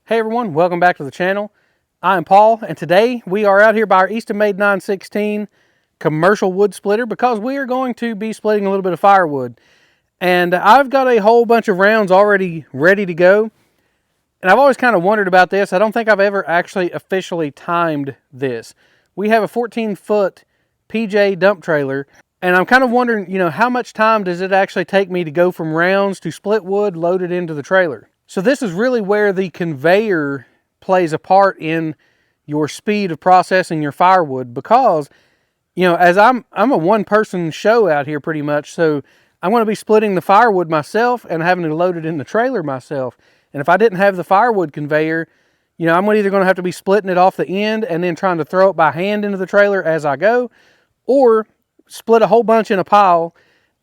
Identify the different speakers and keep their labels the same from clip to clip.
Speaker 1: Hey everyone, welcome back to the channel. I'm Paul, and today we are out here by our Eastonmade 916 commercial wood splitter because we are going to be splitting a little bit of firewood. And I've got a whole bunch of rounds already ready to go. And I've always kind of wondered about this. I don't think I've ever actually officially timed this. We have a 14-foot PJ dump trailer, and I'm kind of wondering, how much time does it actually take me to go from rounds to split wood loaded into the trailer? So this is really where the conveyor plays a part in your speed of processing your firewood because, as I'm a one-person show out here pretty much, so I'm going to be splitting the firewood myself and having to load it in the trailer myself. And if I didn't have the firewood conveyor, I'm either going to have to be splitting it off the end and then trying to throw it by hand into the trailer as I go, or split a whole bunch in a pile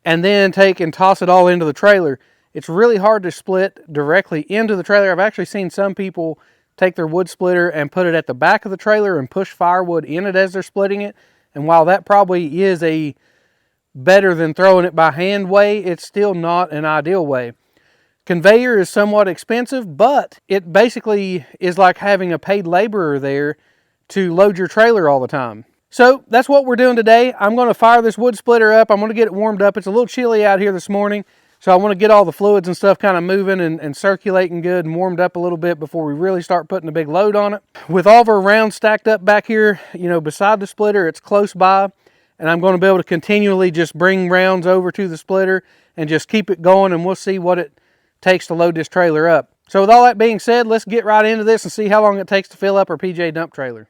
Speaker 1: and then take and toss it all into the trailer. It's really hard to split directly into the trailer. I've actually seen some people take their wood splitter and put it at the back of the trailer and push firewood in it as they're splitting it. And while that probably is a better than throwing it by hand way, it's still not an ideal way. Conveyor is somewhat expensive, but it basically is like having a paid laborer there to load your trailer all the time. So that's what we're doing today. I'm going to fire this wood splitter up. I'm going to get it warmed up. It's a little chilly out here this morning, so I want to get all the fluids and stuff kind of moving and circulating good and warmed up a little bit before we really start putting a big load on it. With all of our rounds stacked up back here, beside the splitter, it's close by, and I'm going to be able to continually just bring rounds over to the splitter and just keep it going, and we'll see what it takes to load this trailer up. So with all that being said, let's get right into this and see how long it takes to fill up our PJ dump trailer.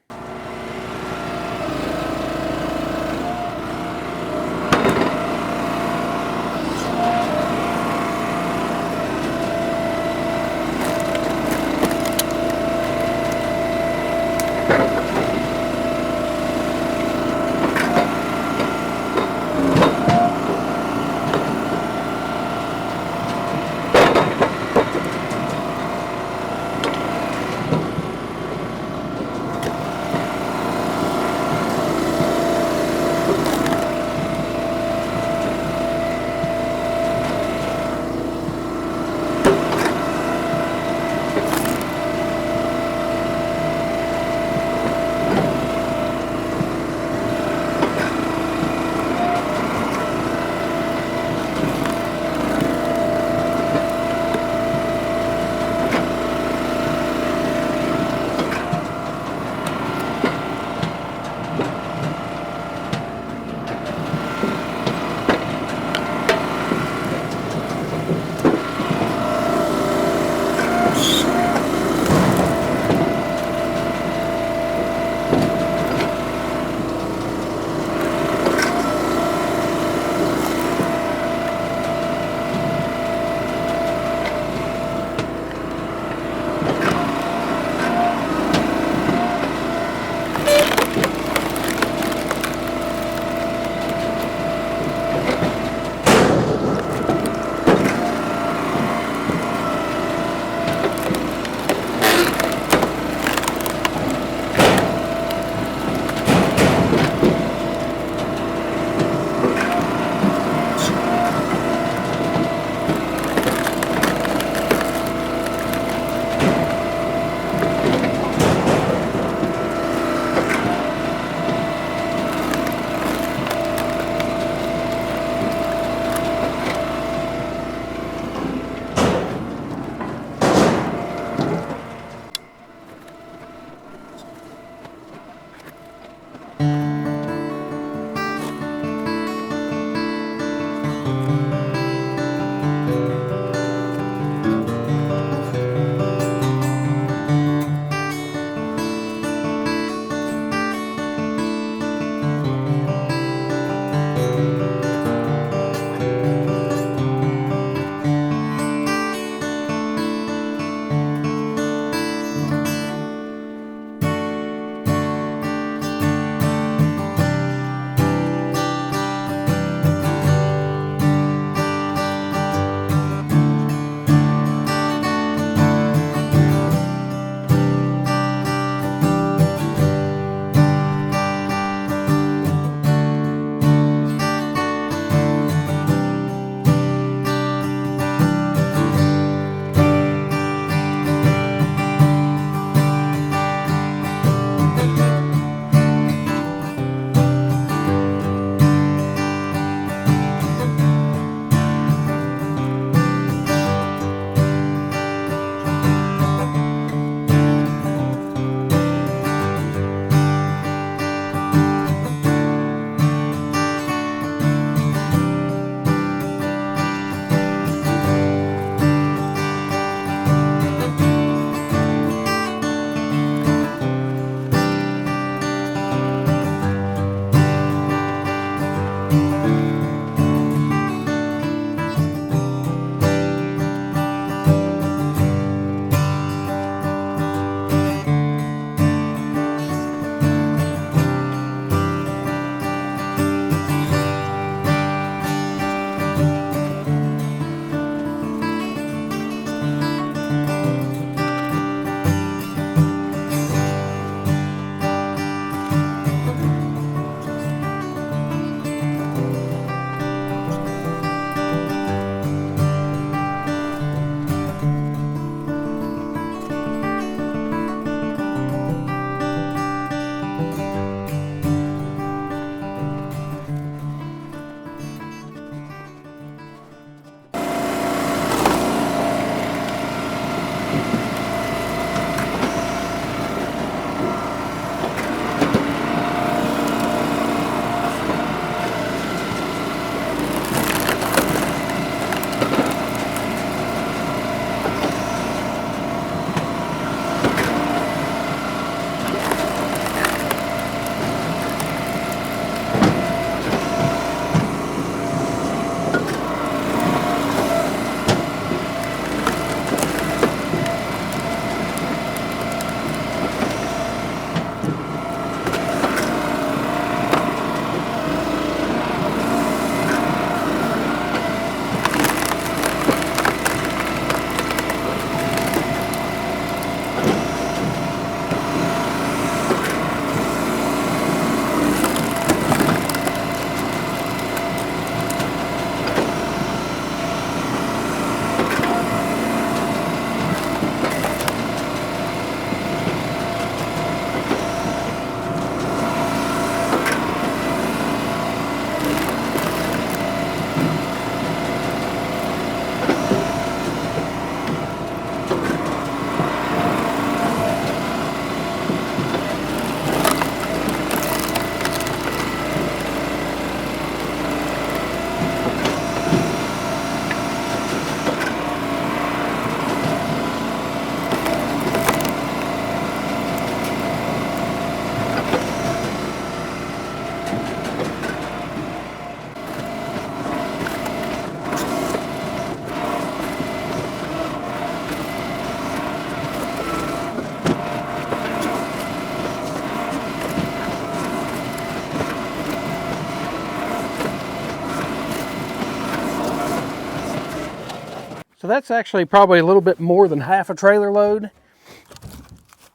Speaker 1: So that's actually probably a little bit more than half a trailer load.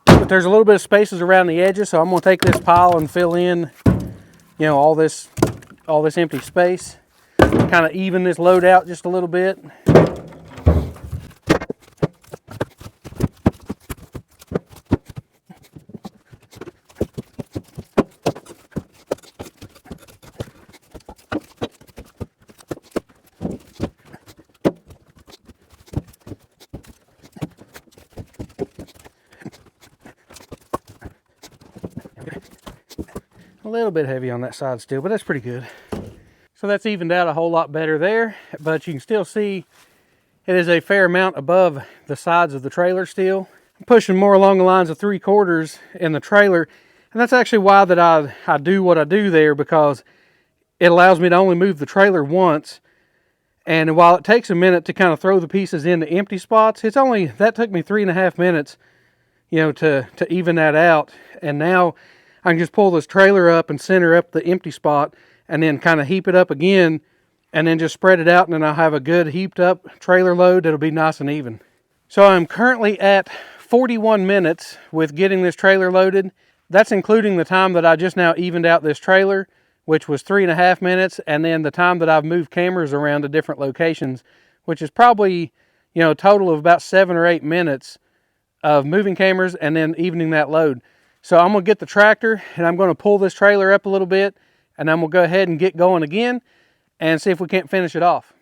Speaker 1: But there's a little bit of spaces around the edges, so I'm going to take this pile and fill in, you know, all this empty space. Kind of even this load out just a little bit. A little bit heavy on that side still, but that's pretty good. So that's evened out a whole lot better there, but you can still see it is a fair amount above the sides of the trailer still. I'm pushing more along the lines of 3/4 in the trailer, and that's actually why that I do what I do there, because it allows me to only move the trailer once. And while it takes a minute to kind of throw the pieces into empty spots, that took me 3.5 minutes, you know, to even that out. And now I can just pull this trailer up and center up the empty spot and then kind of heap it up again and then just spread it out, and then I'll have a good heaped up trailer load that'll be nice and even. So I'm currently at 41 minutes with getting this trailer loaded. That's including the time that I just now evened out this trailer, which was 3.5 minutes, and then the time that I've moved cameras around to different locations, which is probably, you know, a total of about 7 or 8 minutes of moving cameras and then evening that load. So I'm going to get the tractor and I'm going to pull this trailer up a little bit, and then we'll go ahead and get going again and see if we can't finish it off.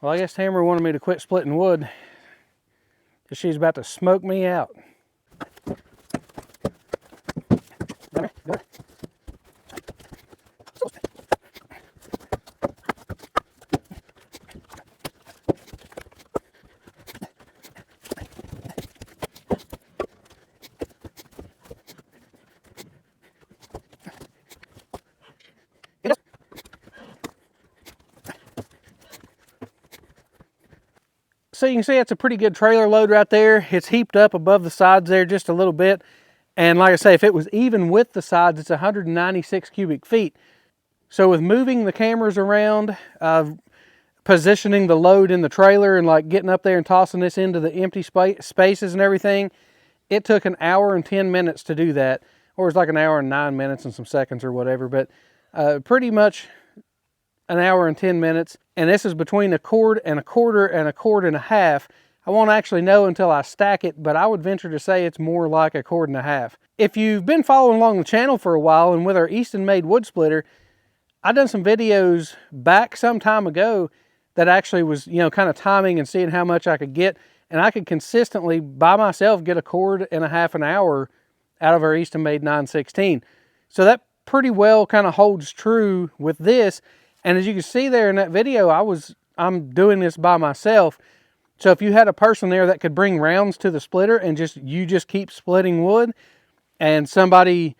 Speaker 1: Well, I guess Tamara wanted me to quit splitting wood because she's about to smoke me out. So you can see it's a pretty good trailer load right there. It's heaped up above the sides there just a little bit. And like I say, if it was even with the sides, it's 196 cubic feet. So with moving the cameras around, positioning the load in the trailer and like getting up there and tossing this into the empty spaces and everything, it took 1 hour and 10 minutes to do that. Or it's like 1 hour and 9 minutes and some seconds or whatever. But pretty much 1 hour and 10 minutes. And this is between 1 cord and 1/4 and 1.25 cords. I won't actually know until I stack it, but I would venture to say it's more like 1.5 cords. If you've been following along the channel for a while and with our Eastonmade wood splitter, I've done some videos back some time ago that actually was, you know, kind of timing and seeing how much I could get. And I could consistently, by myself, get 1.5 cords an hour out of our Eastonmade 916. So that pretty well kind of holds true with this. And as you can see there in that video, I'm doing this by myself. So if you had a person there that could bring rounds to the splitter and you just keep splitting wood, and somebody,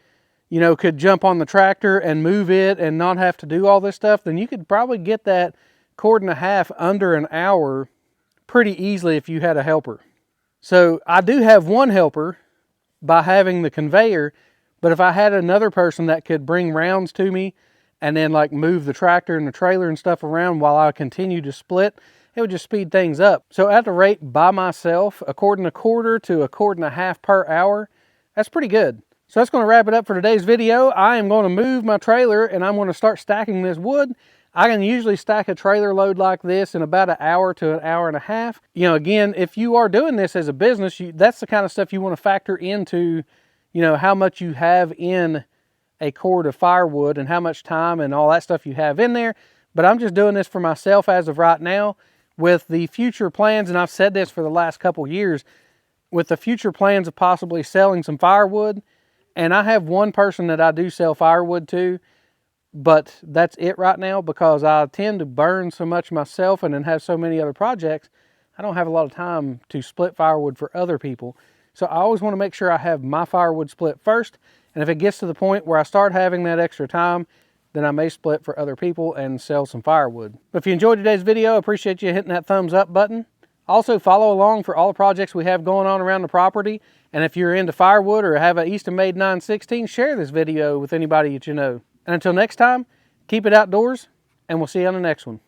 Speaker 1: you know, could jump on the tractor and move it and not have to do all this stuff, then you could probably get that 1.5 under an hour pretty easily if you had a helper. So I do have one helper by having the conveyor, but if I had another person that could bring rounds to me and then like move the tractor and the trailer and stuff around while I continue to split, it would just speed things up. So at the rate by myself, 1.25 to 1.5 per hour, that's pretty good. So that's going to wrap it up for today's video. I am going to move my trailer and I'm going to start stacking this wood. I can usually stack a trailer load like this in about 1 hour to 1.5 hours. You know, again, if you are doing this as a business, that's the kind of stuff you want to factor into, you know, how much you have in a cord of firewood and how much time and all that stuff you have in there. But I'm just doing this for myself as of right now. With the future plans, and I've said this for the last couple years, with the future plans of possibly selling some firewood, and I have one person that I do sell firewood to, but that's it right now because I tend to burn so much myself and then have so many other projects, I don't have a lot of time to split firewood for other people. So I always want to make sure I have my firewood split first, and if it gets to the point where I start having that extra time, then I may split for other people and sell some firewood. But if you enjoyed today's video, I appreciate you hitting that thumbs up button. Also, follow along for all the projects we have going on around the property. And if you're into firewood or have an Eastonmade 916, share this video with anybody that you know. And until next time, keep it outdoors, and we'll see you on the next one.